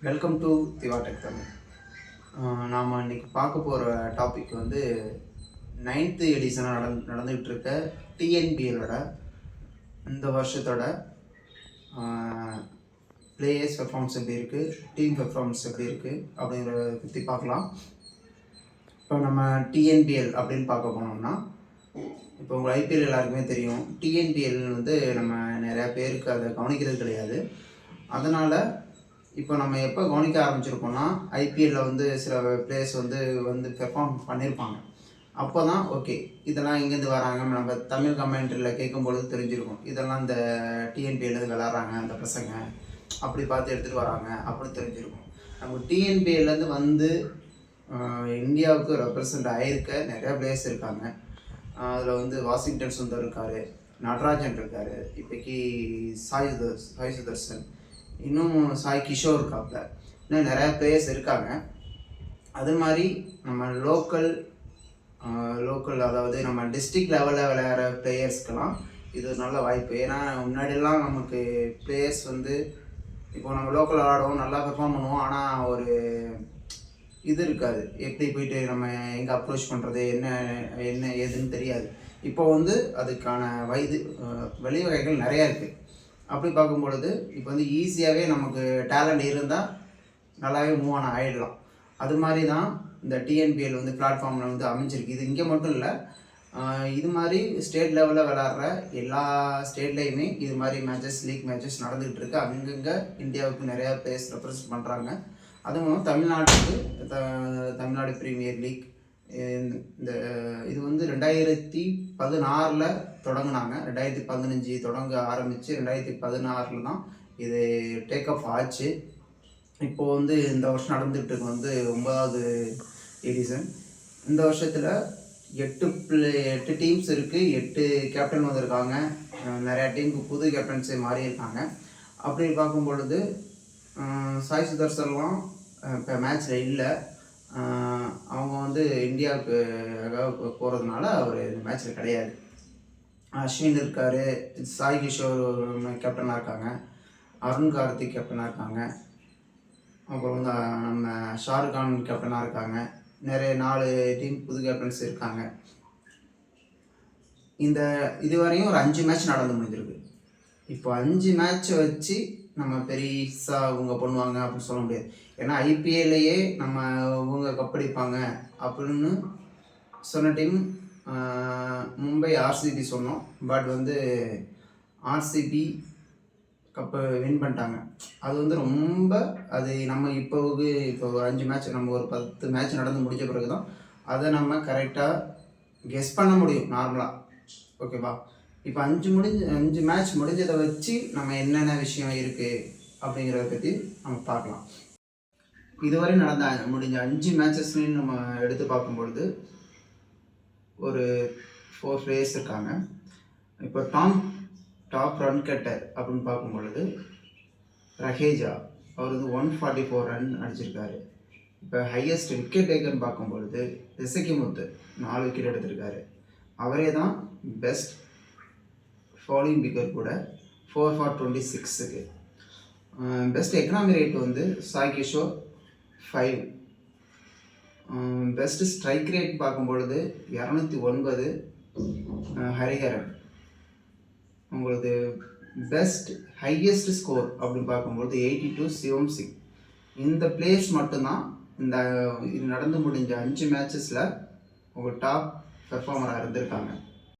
Welcome to திவாடெக் Tamil. நாம் இன்றைக்கி பார்க்க போகிற டாபிக் வந்து 9th எடிஷனாக நடந்துகிட்டு இருக்க டிஎன்பிஎலோட இந்த வருஷத்தோட பிளேயர்ஸ் பெர்ஃபார்மன்ஸ் எப்படி இருக்குது, டீம் பெர்ஃபார்மன்ஸ் எப்படி இருக்குது அப்படிங்கிறத பற்றி பார்க்கலாம். இப்போ நம்ம டிஎன்பிஎல் அப்படின்னு பார்க்க போனோம்னா, இப்போ உங்கள் ஐபிஎல் எல்லாருக்குமே தெரியும். டிஎன்பிஎல் வந்து நம்ம நிறையா பேருக்கு அதை கவனிக்கிறது கிடையாது. அதனால் இப்போ நம்ம எப்போ கவனிக்க ஆரம்பிச்சிருக்கோம்னா, ஐபிஎல்லில் வந்து சில பிளேயர்ஸ் வந்து பெர்ஃபார்ம் பண்ணியிருப்பாங்க. அப்போ தான் ஓகே இதெல்லாம் எங்கேருந்து வராங்க, நம்ம தமிழ் கமெண்ட்ரியில் கேட்கும்பொழுது தெரிஞ்சிருக்கும். இதெல்லாம் இந்த டிஎன்பிஎல்லேருந்து விளாட்றாங்க அந்த பசங்க, அப்படி பார்த்து எடுத்துகிட்டு வராங்க அப்படின்னு தெரிஞ்சிருக்கும். நம்ம டிஎன்பிஎல்லேருந்து வந்து இந்தியாவுக்கு ரெப்ரசன்ட் ஆகியிருக்க நிறையா பிளேயர்ஸ் இருக்காங்க. அதில் வந்து வாஷிங்டன் சுந்தர் இருக்கார், நடராஜன் இருக்கார், இப்போக்கி சாய் சுதர்சன், இன்னும் சாய் கிஷோர் இருக்காப்புல, இன்னும் நிறையா பிளேயர்ஸ் இருக்காங்க. அது மாதிரி நம்ம லோக்கல் அதாவது நம்ம டிஸ்ட்ரிக்ட் லெவலில் விளையாடுற பிளேயர்ஸ்க்கெல்லாம் இது ஒரு நல்ல வாய்ப்பு. ஏன்னா முன்னாடியெல்லாம் நமக்கு பிளேயர்ஸ் வந்து இப்போ நம்ம லோக்கல் ஆடுவோம், நல்லா பெர்ஃபார்ம் பண்ணுவோம், ஆனால் ஒரு இது இருக்காது, எப்படி போயிட்டு நம்ம எங்கே அப்ரோச் பண்ணுறது, என்ன ஏதுன்னு தெரியாது. இப்போ வந்து அதுக்கான வழிவகைகள் நிறையா இருக்குது. அப்படி பார்க்கும் பொழுது இப்போ வந்து ஈஸியாகவே நமக்கு டேலண்ட் இருந்தால் நல்லாவே மூவ் ஆன் ஆகிடலாம். அது மாதிரி தான் இந்த டிஎன்பிஎல் வந்து பிளாட்ஃபார்மில் வந்து அமைஞ்சிருக்கு. இது இங்கே மட்டும் இல்லை, இது மாதிரி ஸ்டேட் லெவலில் விளாட்ற எல்லா ஸ்டேட்லேயுமே இது மாதிரி மேட்சஸ், லீக் மேட்சஸ் நடந்துகிட்டு இருக்குது. அங்கங்கே இந்தியாவுக்கு நிறையா பிளேயர்ஸ் ரெப்ரசன்ட் பண்ணுறாங்க. அதுவும் தமிழ்நாட்டுக்கு தமிழ்நாடு ப்ரீமியர் லீக் இந்த இது வந்து 2016 தொடங்கினாங்க. 2015 தொடங்க ஆரம்பித்து 2016 தான் இது டேக் ஆஃப் ஆச்சு. இப்போது வந்து இந்த வருஷம் நடந்துகிட்டு இருக்கு வந்து 9வது எடிஷன். இந்த வருஷத்தில் 8 டீம்ஸ் இருக்குது, 8 கேப்டன் வந்திருக்காங்க. நிறையா டீமுக்கு புது கேப்டன்ஸே மாறி இருக்காங்க. அப்படி பார்க்கும் பொழுது சாய் சுதர்சன்லாம் இப்போ மேட்ச்சில் இல்லை. அவங்க வந்து இந்தியாவுக்கு போகிறதுனால அவர் இந்த மேட்ச்சில் கிடையாது. அஸ்வின் இருக்கார், சாய் கிஷோர் கேப்டனாக இருக்காங்க, அருண் கார்த்திக் கேப்டனாக இருக்காங்க, அப்புறம் வந்து நம்ம ஷாருக்கான் கேப்டனாக இருக்காங்க. நிறைய 4 டீம் புது கேப்டன்ஸ் இருக்காங்க. இதுவரையும் ஒரு 5 மேட்ச் நடந்து முடிஞ்சிருக்கு. இப்போ 5 மேட்ச்சை வச்சு நம்ம பெருசாக இவங்க பண்ணுவாங்க அப்படின்னு சொல்ல முடியாது. ஏன்னா ஐபிஎல்லையே நம்ம இவங்க கப்படிப்பாங்க அப்படின்னு சொன்ன டீம் மும்பை ஆர்சிபி சொன்னோம். பட் வந்து ஆர்சிபி கப்பை வின் பண்ணிட்டாங்க. அது வந்து ரொம்ப நம்ம இப்போ ஒரு 5 மேட்ச், நம்ம ஒரு 10 மேட்ச் நடந்து முடிஞ்ச பிறகு தான் அதை நம்ம கரெக்டாக கெஸ் பண்ண முடியும் நார்மலாக. ஓகேவா? இப்போ 5 மேட்ச் முடிஞ்சதை வச்சு நம்ம என்னென்ன விஷயம் இருக்குது அப்படிங்கிறத பற்றி நம்ம பார்க்கலாம். இதுவரை முடிஞ்ச 5 மேட்சஸ்லையும் நம்ம எடுத்து பார்க்கும்பொழுது ஒரு 4 பிளேயர்ஸ் இருக்காங்க. இப்போ டாப் ரன் கட்டர் அப்படின்னு பார்க்கும்பொழுது ரஹேஜா, அவர் வந்து 144 ரன் அடிச்சிருக்காரு. இப்போ ஹையஸ்ட் விக்கெட் டேக்கர்னு பார்க்கும்பொழுது ரிசக்கிமுத்து 4 விக்கெட் எடுத்திருக்காரு. அவரே தான் பெஸ்ட் ஃபாலோயிங் பிக்கர் கூட 4 for 26. பெஸ்ட் எக்கனாமி ரேட் வந்து Sai Kishore 5. Best strike rate பார்க்கும்பொழுது 209 ஹரிஹரன். உங்களுக்கு பெஸ்ட் ஹையஸ்ட் ஸ்கோர் அப்படின்னு பார்க்கும்பொழுது 82 சிவம் சிங். இந்த பிளேயர்ஸ் மட்டும்தான் இது நடந்து முடிஞ்ச 5 மேட்சஸில் உங்கள் டாப் பெர்ஃபார்மராக இருந்திருக்காங்க.